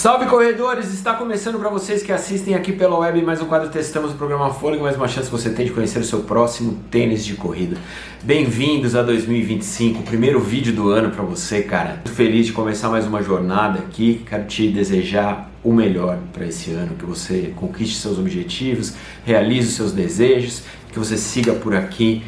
Salve corredores! Está começando para vocês que assistem aqui pela web mais um quadro Testamos do programa Fôlego, mais uma chance que você tem de conhecer o seu próximo tênis de corrida. Bem-vindos a 2025, o primeiro vídeo do ano para você, cara. Muito feliz de começar mais uma jornada aqui, quero te desejar o melhor para esse ano, que você conquiste seus objetivos, realize os seus desejos, que você siga por aqui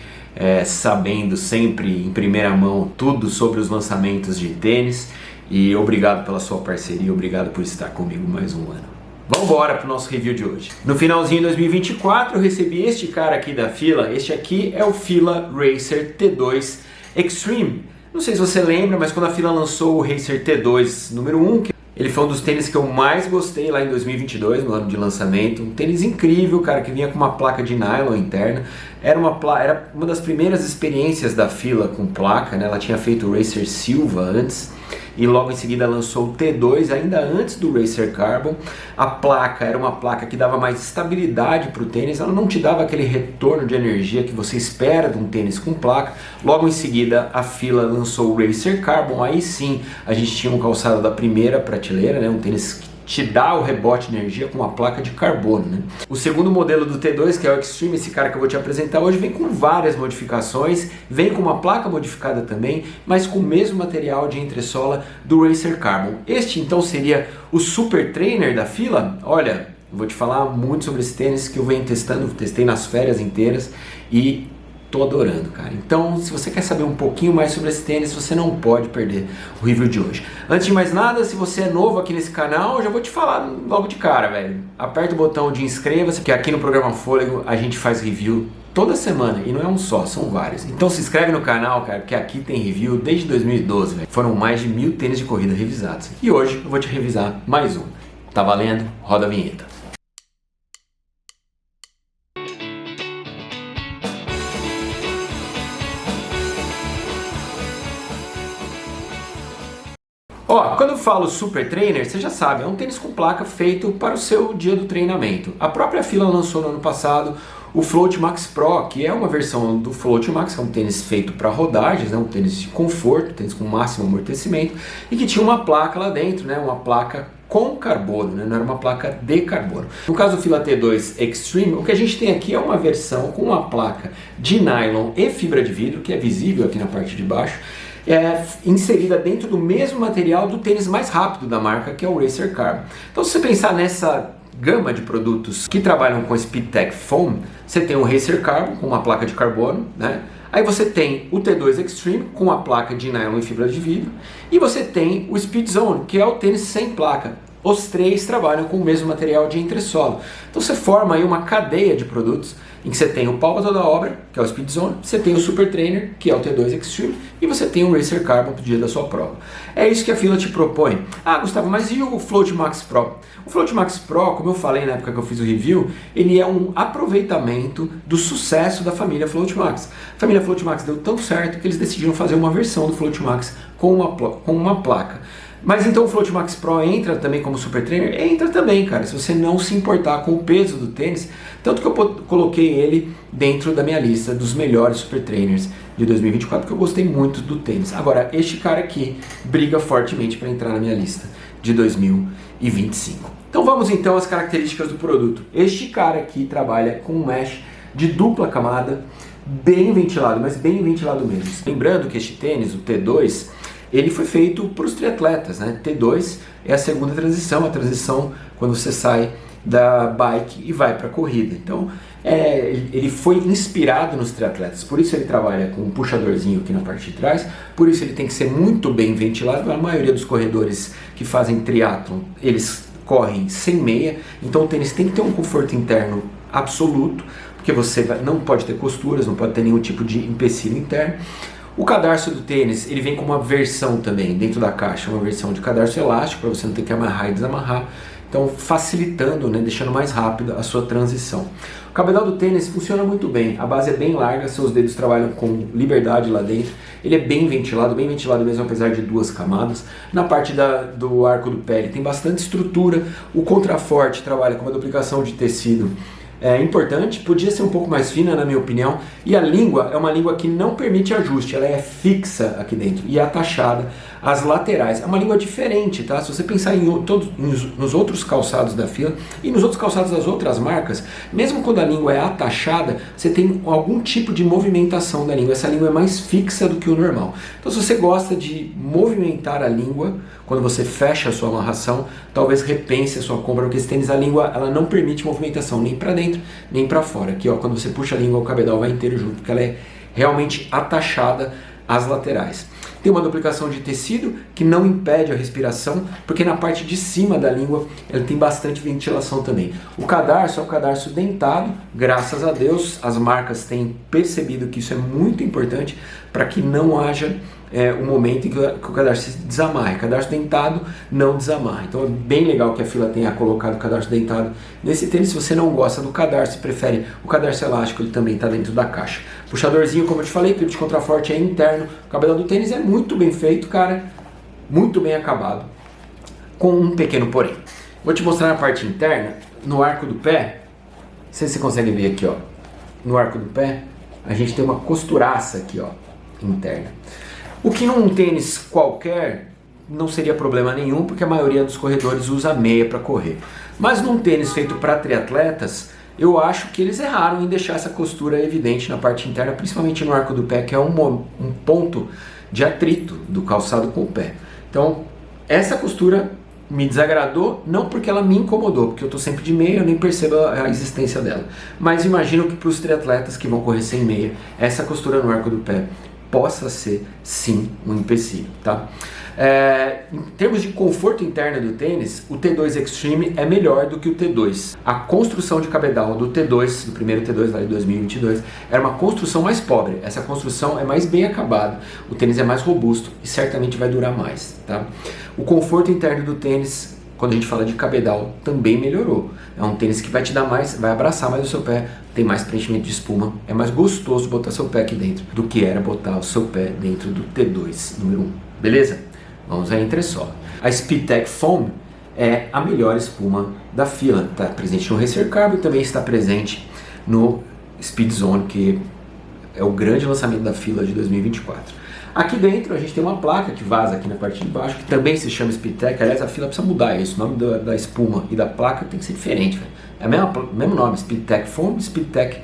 sabendo sempre em primeira mão tudo sobre os lançamentos de tênis. E obrigado pela sua parceria, obrigado por estar comigo mais um ano. Vamos embora para o nosso review de hoje. No finalzinho de 2024 eu recebi este cara aqui da Fila. Este aqui é o Fila Racer T2 Extreme. Não sei se você lembra, mas quando a Fila lançou o Racer T2 número 1, ele foi um dos tênis que eu mais gostei lá em 2022, no ano de lançamento. Um tênis incrível, cara, que vinha com uma placa de nylon interna. Era uma das primeiras experiências da Fila com placa, né? Ela tinha feito o Racer Silva antes. E logo em seguida lançou o T2, ainda antes do Racer Carbon. A placa era uma placa que dava mais estabilidade para o tênis, ela não te dava aquele retorno de energia que você espera de um tênis com placa. Logo em seguida a Fila lançou o Racer Carbon, aí sim a gente tinha um calçado da primeira prateleira, né? Um tênis que te dá o rebote de energia com uma placa de carbono, né? O segundo modelo do T2, que é o Extreme, esse cara que eu vou te apresentar hoje, vem com várias modificações, vem com uma placa modificada também, mas com o mesmo material de entressola do Racer Carbon. Este então seria o Super Trainer da Fila. Olha, eu vou te falar muito sobre esse tênis que eu venho testando, testei nas férias inteiras e tô adorando, cara. Então, se você quer saber um pouquinho mais sobre esse tênis, você não pode perder o review de hoje. Antes de mais nada, se você é novo aqui nesse canal, eu já vou te falar logo de cara, velho. Aperta o botão de inscreva-se, porque aqui no programa Fôlego a gente faz review toda semana, e não é um só, são vários. Então se inscreve no canal, cara, porque aqui tem review desde 2012, velho. Foram mais de 1000 tênis de corrida revisados. E hoje eu vou te revisar mais um. Tá valendo? Roda a vinheta. Ó, quando eu falo Super Trainer, você já sabe, é um tênis com placa feito para o seu dia do treinamento. A própria Fila lançou no ano passado o Float Max Pro, que é uma versão do Float Max, que é um tênis feito para rodagens, né? Um tênis de conforto, um tênis com máximo amortecimento, e que tinha uma placa lá dentro, né? Uma placa com carbono, né? Não era uma placa de carbono. No caso do Fila T2 Extreme, o que a gente tem aqui é uma versão com uma placa de nylon e fibra de vidro, que é visível aqui na parte de baixo, inserida dentro do mesmo material do tênis mais rápido da marca, que é o Racer Carbon. Então, se você pensar nessa gama de produtos que trabalham com Speedtech Foam, você tem o Racer Carbon com uma placa de carbono, né? Aí você tem o T2 Extreme com a placa de nylon e fibra de vidro, e você tem o Speed Zone, que é o tênis sem placa. Os três trabalham com o mesmo material de entressola. Então você forma aí uma cadeia de produtos em que você tem o pau da obra, que é o Speed Zone, você tem o Super Trainer, que é o T2 Extreme, e você tem o Racer Carbon para o dia da sua prova. É isso que a Fila te propõe. Ah, Gustavo, mas e o Float Max Pro? O Float Max Pro, como eu falei na época que eu fiz o review, ele é um aproveitamento do sucesso da família Float Max. A família Float Max deu tão certo que eles decidiram fazer uma versão do Float Max com uma placa. Mas então o Float Max Pro entra também como Super Trainer? Entra também, cara, se você não se importar com o peso do tênis. Tanto que eu coloquei ele dentro da minha lista dos melhores Super Trainers de 2024, porque eu gostei muito do tênis. Agora, este cara aqui briga fortemente para entrar na minha lista de 2025. Então vamos então às características do produto. Este cara aqui trabalha com um mesh de dupla camada, bem ventilado, mas bem ventilado mesmo. Lembrando que este tênis, o T2, ele foi feito para os triatletas, né? T2 é a segunda transição, a transição quando você sai da bike e vai para a corrida. Então, ele foi inspirado nos triatletas, por isso ele trabalha com um puxadorzinho aqui na parte de trás, por isso ele tem que ser muito bem ventilado. A maioria dos corredores que fazem triatlon, eles correm sem meia, então o tênis tem que ter um conforto interno absoluto, porque você não pode ter costuras, não pode ter nenhum tipo de empecilho interno. O cadarço do tênis, ele vem com uma versão também dentro da caixa, uma versão de cadarço elástico para você não ter que amarrar e desamarrar, então facilitando, né, deixando mais rápida a sua transição. O cabedal do tênis funciona muito bem, a base é bem larga, seus dedos trabalham com liberdade lá dentro, ele é bem ventilado mesmo apesar de duas camadas. Na parte do arco do pé ele tem bastante estrutura, o contraforte trabalha com uma duplicação de tecido é importante, podia ser um pouco mais fina na minha opinião, e a língua é uma língua que não permite ajuste, ela é fixa aqui dentro e atachada às laterais. É uma língua diferente, tá? Se você pensar nos outros calçados da Fila e nos outros calçados das outras marcas, mesmo quando a língua é atachada, você tem algum tipo de movimentação da língua, essa língua é mais fixa do que o normal. Então se você gosta de movimentar a língua, quando você fecha a sua amarração, talvez repense a sua compra, porque esse tênis, a língua, ela não permite movimentação nem para dentro, nem para fora. Aqui, ó, quando você puxa a língua, o cabedal vai inteiro junto, porque ela é realmente atachada às laterais. Tem uma duplicação de tecido que não impede a respiração, porque na parte de cima da língua ele tem bastante ventilação também. O cadarço é um cadarço dentado, graças a Deus as marcas têm percebido que isso é muito importante para que não haja um momento em que o cadarço se desamarre. Cadarço dentado não desamarra. Então é bem legal que a Fila tenha colocado o cadarço dentado nesse tênis. Se você não gosta do cadarço e prefere o cadarço elástico, ele também está dentro da caixa. Puxadorzinho, como eu te falei, clipe de contraforte é interno. O cabedal do tênis é muito bem feito, cara, muito bem acabado, com um pequeno porém. Vou te mostrar na parte interna, no arco do pé. Não sei se você consegue ver aqui, ó. No arco do pé, a gente tem uma costuraça aqui, ó, interna. O que num tênis qualquer não seria problema nenhum, porque a maioria dos corredores usa meia para correr. Mas num tênis feito para triatletas, eu acho que eles erraram em deixar essa costura evidente na parte interna, principalmente no arco do pé, que é um ponto de atrito do calçado com o pé. Então, essa costura me desagradou, não porque ela me incomodou, porque eu estou sempre de meia, eu nem percebo a existência dela. Mas imagino que para os triatletas que vão correr sem meia, essa costura no arco do pé possa ser, sim, um empecilho, tá? Em termos de conforto interno do tênis, o T2 Extreme é melhor do que o T2. A construção de cabedal do T2, do primeiro T2 lá de 2022, era uma construção mais pobre. Essa construção é mais bem acabada, o tênis é mais robusto e certamente vai durar mais, tá? O conforto interno do tênis, quando a gente fala de cabedal, também melhorou. É um tênis que vai te dar mais, vai abraçar mais o seu pé, tem mais preenchimento de espuma, é mais gostoso botar seu pé aqui dentro do que era botar o seu pé dentro do T2 número 1, beleza? Vamos à entressola. A Speedtech Foam é a melhor espuma da Fila, está presente no Racer Carbon e também está presente no Speed Zone, que é o grande lançamento da Fila de 2024. Aqui dentro a gente tem uma placa que vaza aqui na parte de baixo, que também se chama Speedtech. Aliás, a Fila precisa mudar isso, o nome da espuma e da placa tem que ser diferente, velho. É o mesmo nome, Speedtech Foam, Speedtech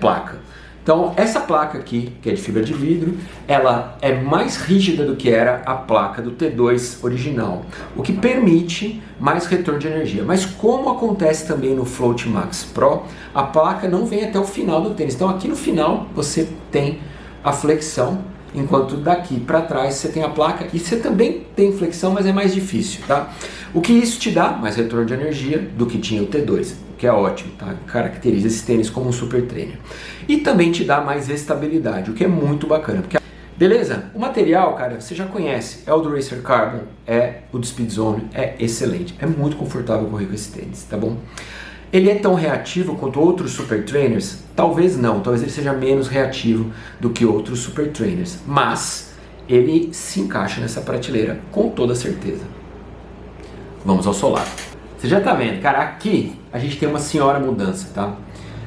placa. Então, essa placa aqui, que é de fibra de vidro, ela é mais rígida do que era a placa do T2 original, o que permite mais retorno de energia. Mas como acontece também no Float Max Pro, a placa não vem até o final do tênis. Então, aqui no final você tem a flexão, enquanto daqui para trás você tem a placa e você também tem flexão, mas é mais difícil, tá? O que isso te dá? Mais retorno de energia do que tinha o T2, o que é ótimo, tá? Caracteriza esse tênis como um super trainer. E também te dá mais estabilidade, o que é muito bacana. Porque... Beleza? O material, cara, você já conhece, é o do Racer Carbon, é o do Speed Zone, é excelente, é muito confortável correr com esse tênis, tá bom? Ele é tão reativo quanto outros super trainers? Talvez não, talvez ele seja menos reativo do que outros super trainers, mas ele se encaixa nessa prateleira com toda certeza. Vamos ao solado. Você já tá vendo, cara, aqui a gente tem uma senhora mudança, tá?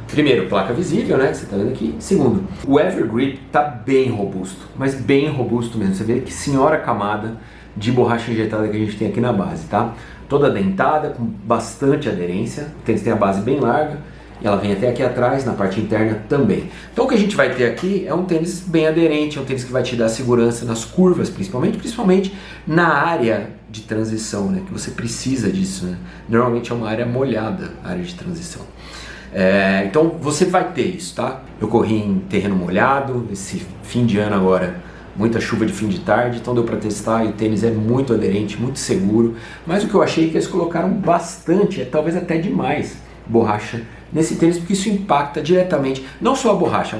Primeiro, placa visível, né, que você tá vendo aqui. Segundo, o Evergrip tá bem robusto, mas bem robusto mesmo. Você vê que senhora camada de borracha injetada que a gente tem aqui na base, tá? Toda dentada, com bastante aderência. O tênis tem a base bem larga e ela vem até aqui atrás, na parte interna também. Então o que a gente vai ter aqui é um tênis bem aderente, é um tênis que vai te dar segurança nas curvas, principalmente na área de transição, né? Que você precisa disso, né? Normalmente é uma área molhada, a área de transição. Então você vai ter isso, tá? Eu corri em terreno molhado, esse fim de ano agora, muita chuva de fim de tarde, então deu para testar e o tênis é muito aderente, muito seguro. Mas o que eu achei é que eles colocaram bastante, talvez até demais, borracha nesse tênis, porque isso impacta diretamente, não só a borracha,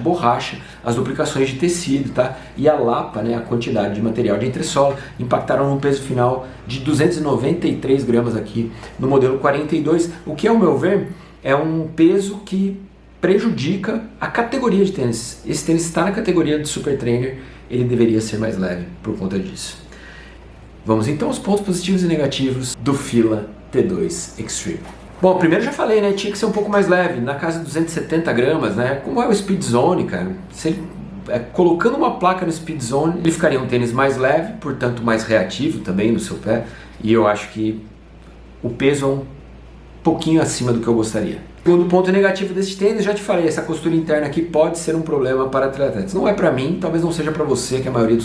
as duplicações de tecido, tá? E a lapa, né, a quantidade de material de entressola, impactaram no peso final de 293 gramas aqui no modelo 42, o que ao meu ver é um peso que prejudica a categoria de tênis. Esse tênis está na categoria de super trainer, ele deveria ser mais leve por conta disso. Vamos então aos pontos positivos e negativos do Fila T2 Extreme. Bom, primeiro já falei, né? Tinha que ser um pouco mais leve, na casa de 270 gramas, né? Como é o Speed Zone, cara? Se ele, colocando uma placa no Speed Zone, ele ficaria um tênis mais leve, portanto mais reativo também no seu pé. E eu acho que o peso é um pouquinho acima do que eu gostaria. Segundo ponto negativo desse tênis, já te falei, essa costura interna aqui pode ser um problema para triatletas. Não é para mim, talvez não seja para você, que a maioria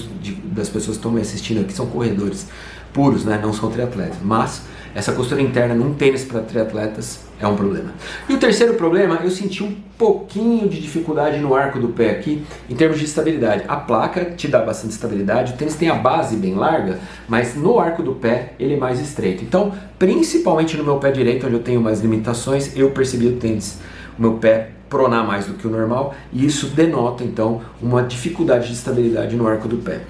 das pessoas que estão me assistindo aqui são corredores puros, né? Não são triatletas. Mas essa costura interna num tênis para triatletas é um problema. E o terceiro problema, eu senti um pouquinho de dificuldade no arco do pé aqui, em termos de estabilidade. A placa te dá bastante estabilidade, o tênis tem a base bem larga, mas no arco do pé ele é mais estreito. Então, principalmente no meu pé direito, onde eu tenho mais limitações, eu percebi o tênis, o meu pé pronar mais do que o normal, e isso denota, então, uma dificuldade de estabilidade no arco do pé.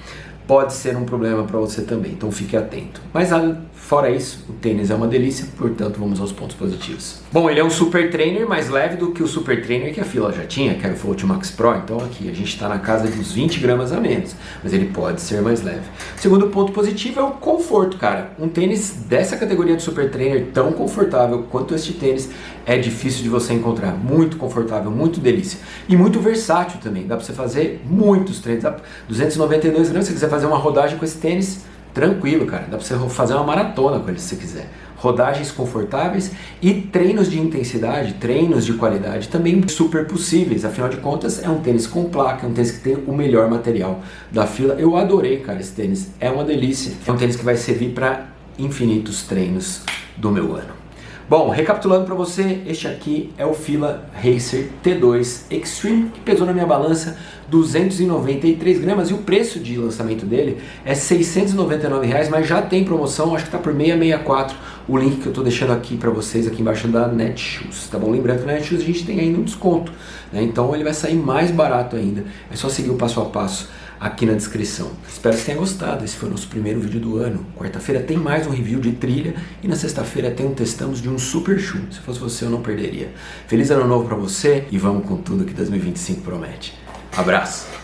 Pode ser um problema para você também, então fique atento. Mas fora isso, o tênis é uma delícia, portanto vamos aos pontos positivos. Bom, ele é um Super Trainer mais leve do que o Super Trainer que a Fila já tinha, que era o Float Max Pro, então aqui a gente está na casa dos 20 gramas a menos, mas ele pode ser mais leve. Segundo ponto positivo é o conforto, cara. Um tênis dessa categoria de Super Trainer tão confortável quanto este tênis é difícil de você encontrar. Muito confortável, muito delícia. E muito versátil também, dá para você fazer muitos treinos. 292 gramas, se você quiser fazer uma rodagem com esse tênis, tranquilo, cara. Dá pra você fazer uma maratona com ele se você quiser. Rodagens confortáveis e treinos de intensidade, treinos de qualidade também super possíveis. Afinal de contas, é um tênis com placa, é um tênis que tem o melhor material da Fila. Eu adorei, cara, esse tênis. É uma delícia. É um tênis que vai servir para infinitos treinos do meu ano. Bom, recapitulando para você, este aqui é o Fila Racer T2 Extreme, que pesou na minha balança 293 gramas e o preço de lançamento dele é R$ 699, mas já tem promoção, acho que está por 664, o link que eu estou deixando aqui para vocês, aqui embaixo da Netshoes, tá bom? Lembrando que na Netshoes a gente tem ainda um desconto, né? Então ele vai sair mais barato ainda, é só seguir o passo a passo aqui na descrição. Espero que você tenha gostado, esse foi o nosso primeiro vídeo do ano. Quarta-feira tem mais um review de trilha e na sexta-feira tem um testamos de um super shoe. Se fosse você eu não perderia. Feliz ano novo pra você e vamos com tudo que 2025 promete. Abraço!